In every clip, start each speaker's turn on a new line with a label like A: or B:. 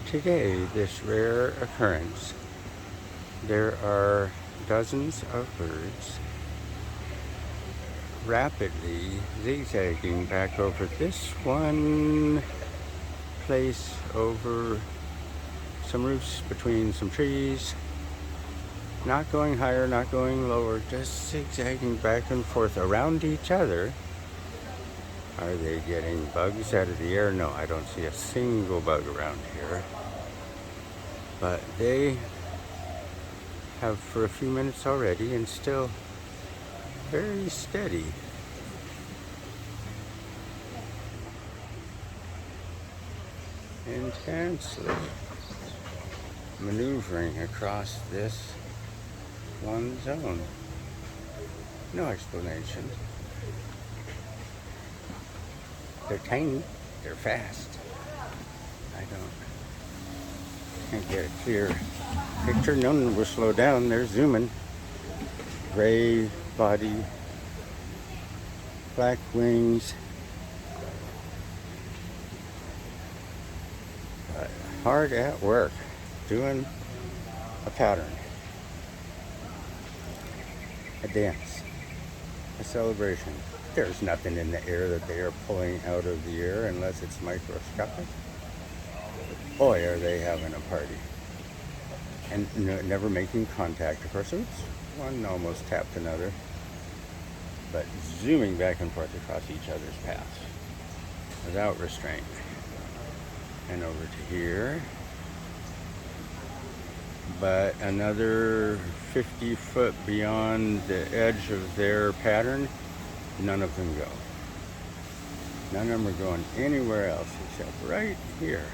A: Today, this rare occurrence, there are dozens of birds rapidly zigzagging back over this one place, over some roofs, between some trees, not going higher, not going lower, just zigzagging back and forth around each other. Are they getting bugs out of the air? No, I don't see a single bug around here. But they have for a few minutes already, and still very steady. Intensely maneuvering across this one zone. No explanation. They're tiny, they're fast. Can't get a clear picture. None will slow down. They're zooming. Gray body, black wings. But hard at work, doing a pattern, a dance, a celebration. There's nothing in the air that they are pulling out of the air unless it's microscopic. Boy, are they having a party. And never making contact, of course. Oops, one almost tapped another. But zooming back and forth across each other's paths without restraint. And over to here. But another 50 foot beyond the edge of their pattern, none of them go. None of them are going anywhere else except right here.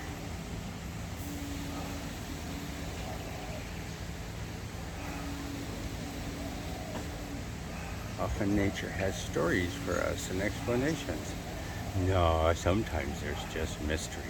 A: Often nature has stories for us and explanations. No, sometimes there's just mystery.